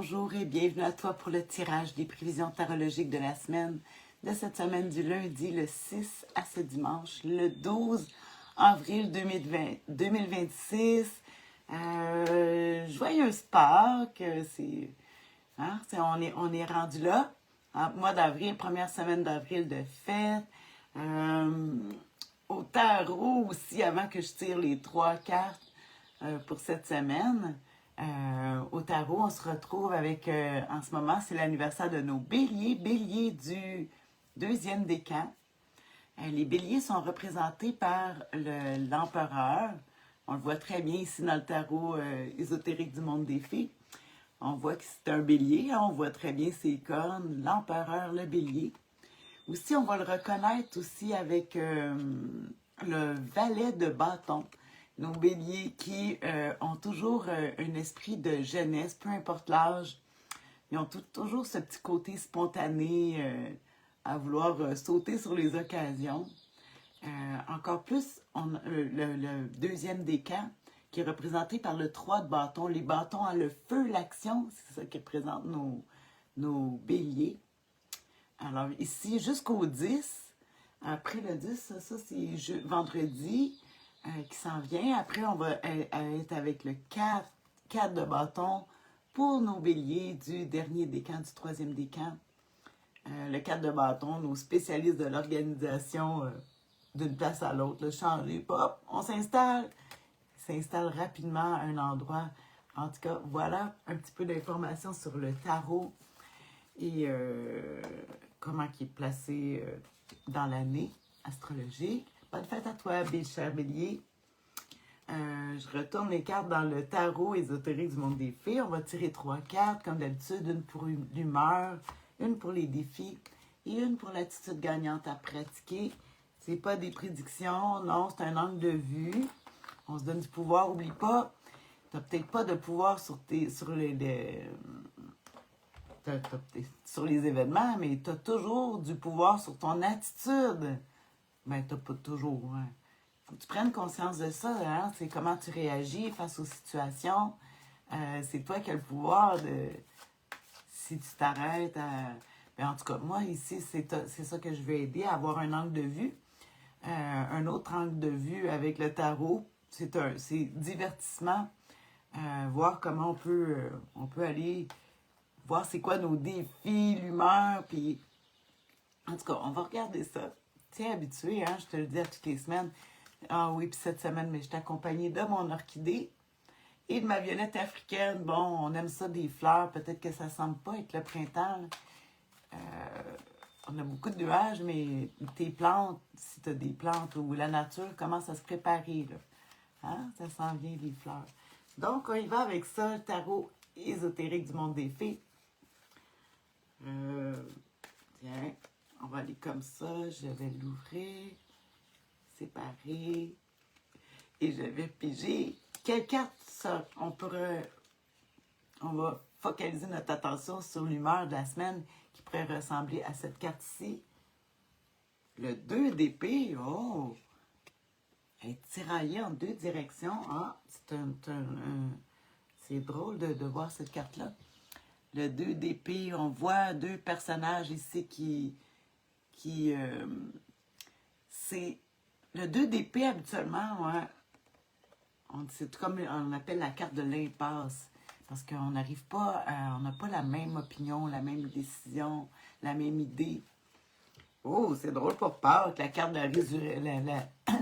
bonjour et bienvenue à toi pour le tirage des prévisions tarologiques de la semaine, de cette semaine du lundi, le 6 à ce dimanche, le 12 avril 2026. Joyeuse Pâques, on est rendu là. Mois d'avril, première semaine d'avril de fête. Au tarot aussi, avant que je tire les 3 cartes pour cette semaine. Au tarot, on se retrouve avec, en ce moment, c'est l'anniversaire de nos béliers, béliers du deuxième décan. Les béliers sont représentés par l'empereur. On le voit très bien ici dans le tarot ésotérique du monde des fées. On voit que c'est un bélier, hein, on voit très bien ses cornes, l'empereur, le bélier. Aussi, on va le reconnaître aussi avec le valet de bâton. Nos béliers qui ont toujours un esprit de jeunesse, peu importe l'âge. Ils ont toujours ce petit côté spontané à vouloir sauter sur les occasions. Encore plus, le deuxième décan qui est représenté par le 3 de bâton. Les bâtons à le feu, l'action, c'est ça qui représente nos béliers. Alors ici, jusqu'au 10, après le 10, ça c'est vendredi qui s'en vient. Après, on va être avec le 4 de bâton pour nos béliers du dernier décan, du troisième décan. Le 4 de bâton, nos spécialistes de l'organisation d'une place à l'autre, changer, hop, on s'installe rapidement à un endroit. En tout cas, voilà un petit peu d'informations sur le tarot et comment il est placé dans l'année astrologique. Bonne fête à toi, cher bélier. Je retourne les cartes dans le tarot ésotérique du monde des fées. On va tirer 3 cartes, comme d'habitude, une pour l'humeur, une pour les défis et une pour l'attitude gagnante à pratiquer. C'est pas des prédictions, non, c'est un angle de vue. On se donne du pouvoir, oublie pas. T'as peut-être pas de pouvoir sur les événements, mais tu as toujours du pouvoir sur ton attitude. Ben, tu n'as pas toujours. Hein. Faut que tu prennes conscience de ça. Hein? C'est comment tu réagis face aux situations. C'est toi qui as le pouvoir de... Si tu t'arrêtes à... Ben, en tout cas, moi, ici, c'est ça que je veux aider, à avoir un angle de vue. Un autre angle de vue avec le tarot, c'est divertissement. Voir comment on peut aller... voir c'est quoi nos défis, l'humeur, puis en tout cas, on va regarder ça. Tiens, habitué, hein, je te le dis à toutes les semaines. Ah oui, puis cette semaine, mais je suis accompagnée de mon orchidée et de ma violette africaine. Bon, on aime ça, des fleurs, peut-être que ça ne semble pas être le printemps. On a beaucoup de nuages, mais tes plantes, si tu as des plantes ou la nature commence à se préparer, là. Hein? Ça s'en vient, les fleurs. Donc, on y va avec ça, le tarot ésotérique du monde des fées. Tiens, on va aller comme ça. Je vais l'ouvrir, séparer. Et je vais piger. Quelle carte ça? On va focaliser notre attention sur l'humeur de la semaine qui pourrait ressembler à cette carte-ci. Le 2 d'épée. Oh! Elle est tiraillée en 2 directions. Ah, c'est drôle de voir cette carte-là. Le 2 d'épée, on voit 2 personnages ici c'est le 2 d'épée habituellement, ouais. C'est comme on appelle la carte de l'impasse. Parce qu'on n'arrive pas on n'a pas la même opinion, la même décision, la même idée. Oh, c'est drôle pour Pâques, la carte de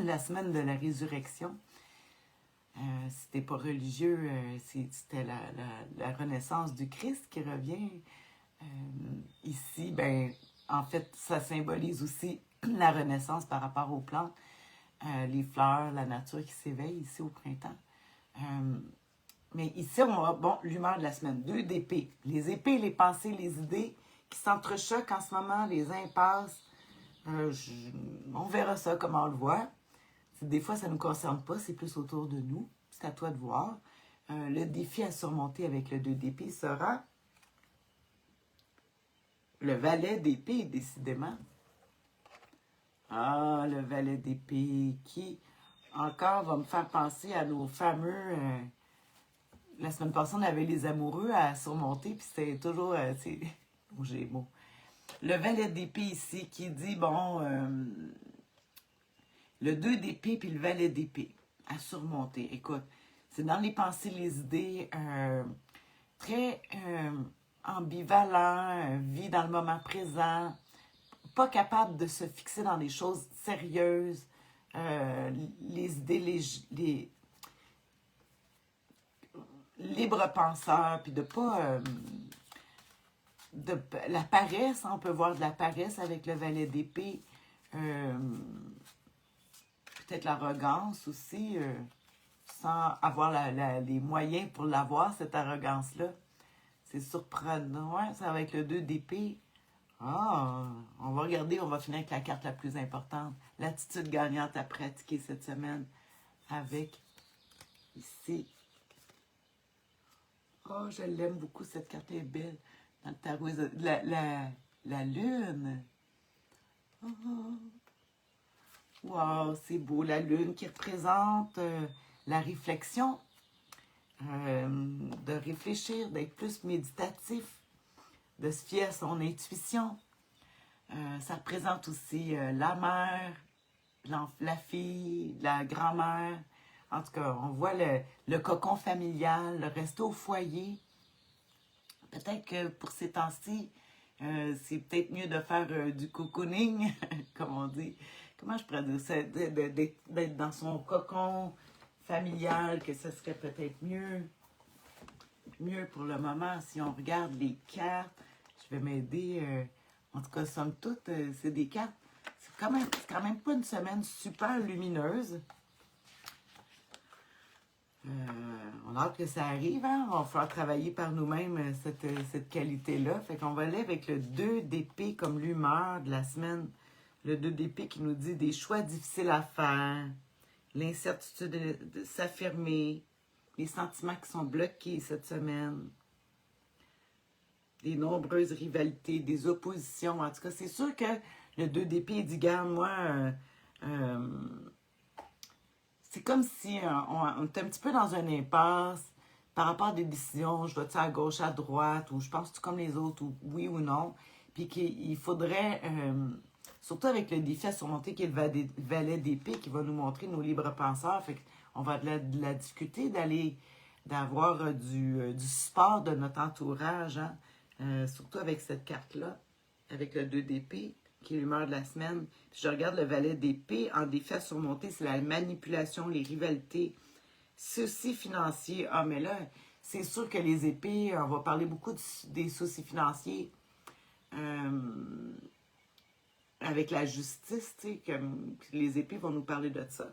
la semaine de la résurrection. Si t'es pas religieux, c'était la renaissance du Christ qui revient. Ici, ben, en fait, ça symbolise aussi la renaissance par rapport aux plantes, les fleurs, la nature qui s'éveille ici au printemps. Mais ici, on a, bon, l'humeur de la semaine, 2 d'épée. Les épées, les pensées, les idées qui s'entrechoquent en ce moment, les impasses. On verra ça, comment on le voit. Des fois, ça ne nous concerne pas, c'est plus autour de nous. C'est à toi de voir. Le défi à surmonter avec le 2 d'épée sera le valet d'épée, décidément. Ah, le valet d'épée qui, encore, va me faire penser à nos fameux... la semaine passée, on avait les amoureux à surmonter, puis c'était toujours, oh, j'ai beau. Le valet d'épée ici qui dit, bon, le 2 d'épée puis le valet d'épée à surmonter. Écoute, c'est dans les pensées, les idées, très ambivalent, vit dans le moment présent, pas capable de se fixer dans des choses sérieuses, les idées, les libres penseurs, puis de pas... la paresse, on peut voir de la paresse avec le valet d'épée, peut-être l'arrogance aussi, sans avoir les moyens pour l'avoir, cette arrogance-là. C'est surprenant, ouais, ça va être le 2 d'épée. Ah, on va regarder, on va finir avec la carte la plus importante. L'attitude gagnante à pratiquer cette semaine avec, ici. Oh, je l'aime beaucoup, cette carte est belle. Dans le tarot, la lune. Oh, wow, c'est beau, la lune qui représente la réflexion, de réfléchir, d'être plus méditatif, de se fier à son intuition. Ça représente aussi la mère, la fille, la grand-mère. En tout cas, on voit le cocon familial, le resto au foyer. Peut-être que pour ces temps-ci, c'est peut-être mieux de faire du cocooning, comme on dit. Comment je pourrais dire ça? D'être dans son cocon familial, que ce serait peut-être mieux pour le moment. Si on regarde les cartes, je vais m'aider. En tout cas, somme toute, c'est des cartes. C'est quand même pas une semaine super lumineuse. On a hâte que ça arrive, hein? On va falloir travailler par nous-mêmes cette qualité-là. Fait qu'on va aller avec le 2 d'épée comme l'humeur de la semaine. Le 2 d'épée qui nous dit des choix difficiles à faire, l'incertitude de s'affirmer, les sentiments qui sont bloqués cette semaine, des nombreuses rivalités, des oppositions. En tout cas, c'est sûr que le 2 d'épée dit, garde, moi, c'est comme si on était un petit peu dans un impasse par rapport à des décisions. Je vais-tu à gauche, à droite, ou je pense-tu comme les autres, ou oui ou non. Puis qu'il faudrait, surtout avec le défi à surmonter qui est le valet d'épée, qui va nous montrer nos libres penseurs. Fait qu'on va de la discuter, d'avoir du support de notre entourage, hein? Surtout avec cette carte-là, avec le 2 d'épée, qui est l'humeur de la semaine. Puis je regarde le valet d'épée en défi à surmonter, c'est la manipulation, les rivalités, soucis financiers. Ah, mais là, c'est sûr que les épées, on va parler beaucoup des soucis financiers avec la justice, tu sais, les épées vont nous parler de ça.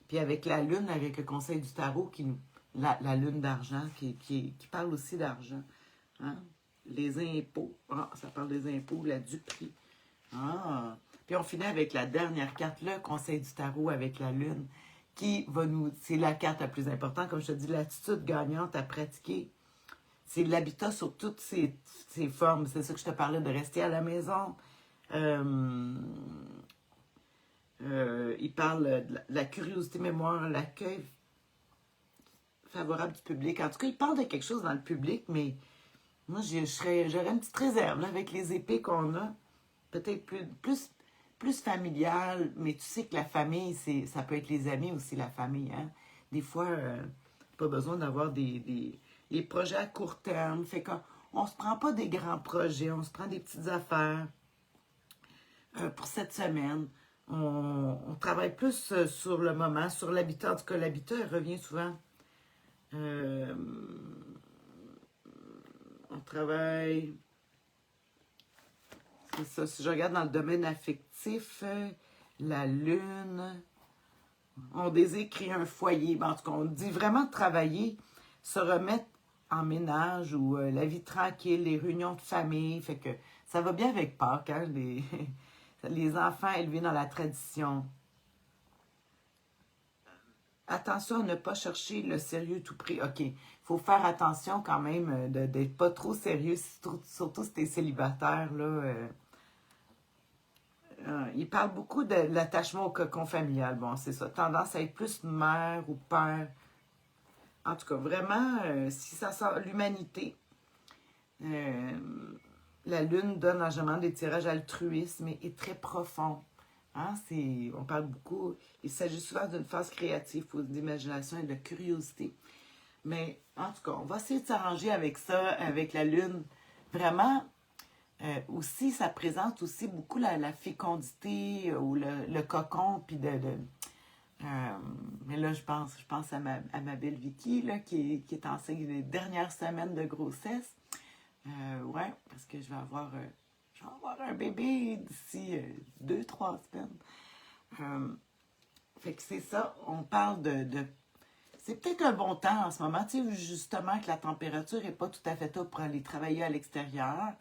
Puis avec la lune, avec le conseil du tarot, la lune d'argent, qui parle aussi d'argent. Hein? Les impôts. Ah, ça parle des impôts, la duperie. Ah! Puis on finit avec la dernière carte, le conseil du tarot avec la lune, qui va nous... C'est la carte la plus importante, comme je te dis, l'attitude gagnante à pratiquer. C'est l'habitat sur toutes ses formes. C'est ça que je te parlais, de rester à la maison. Il parle de la curiosité mémoire, l'accueil favorable du public. En tout cas, il parle de quelque chose dans le public, mais moi, j'aurais une petite réserve là, avec les épées qu'on a. Peut-être plus familial, mais tu sais que la famille, ça peut être les amis aussi, la famille. Hein? Des fois, pas besoin d'avoir des projets à court terme. Fait qu'on se prend pas des grands projets, on se prend des petites affaires. Pour cette semaine, on travaille plus sur le moment, sur l'habitat. En tout cas, l'habitat, il revient souvent. On travaille... C'est ça, si je regarde dans le domaine affectif, la lune, on désire créer un foyer. En tout cas, on dit vraiment de travailler, se remettre en ménage ou la vie tranquille, les réunions de famille. Fait que ça va bien avec Pâques, hein, les enfants élevés dans la tradition. Attention à ne pas chercher le sérieux tout prix. OK, il faut faire attention quand même d'être pas trop sérieux, surtout si tu es célibataire, là. Il parle beaucoup de l'attachement au cocon familial. Bon, c'est ça. Tendance à être plus mère ou père En tout cas, vraiment, si ça sort l'humanité, la Lune donne en général des tirages altruistes, mais est très profond. Hein? On parle beaucoup, il s'agit souvent d'une phase créative, d'imagination et de curiosité. Mais en tout cas, on va essayer de s'arranger avec ça, avec la Lune. Vraiment, aussi, ça présente aussi beaucoup la fécondité ou le cocon, puis mais là, je pense à ma belle Vicky, là, qui est enceinte les dernières semaines de grossesse. Ouais, parce que je vais avoir un bébé d'ici 2, 3 semaines. Fait que c'est ça, on parle c'est peut-être un bon temps en ce moment, tu sais, justement que la température n'est pas tout à fait top pour aller travailler à l'extérieur.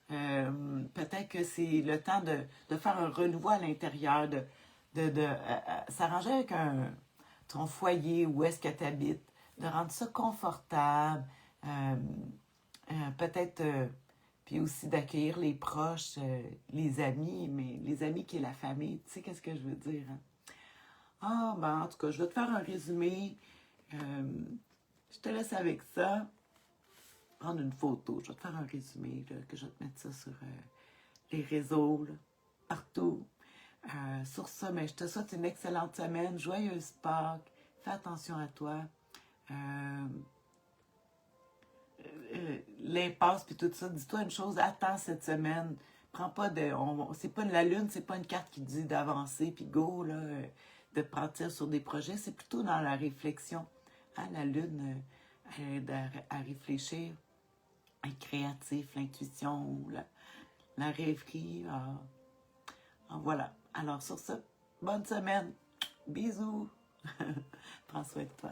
Peut-être que c'est le temps de faire un renouveau à l'intérieur, de s'arranger avec ton foyer, où est-ce que tu habites, de rendre ça confortable, euh, peut-être, puis aussi d'accueillir les proches, les amis, mais les amis qui est la famille, tu sais qu'est-ce que je veux dire, hein? Ah, ben en tout cas, je vais te faire un résumé. Je te laisse avec ça. Prendre une photo. Je vais te faire un résumé, là, que je vais te mettre ça sur les réseaux, là, partout. Sur ça, mais je te souhaite une excellente semaine. Joyeuse Pâques. Fais attention à toi. Euh, L'impasse puis tout ça. Dis-toi une chose. Attends cette semaine. Prends pas de... c'est pas la lune, c'est pas une carte qui dit d'avancer puis go, là, de partir sur des projets. C'est plutôt dans la réflexion. Hein, la lune aide à réfléchir, à être créatif, l'intuition, la rêverie. Voilà. Alors sur ça, bonne semaine. Bisous. Prends soin de toi.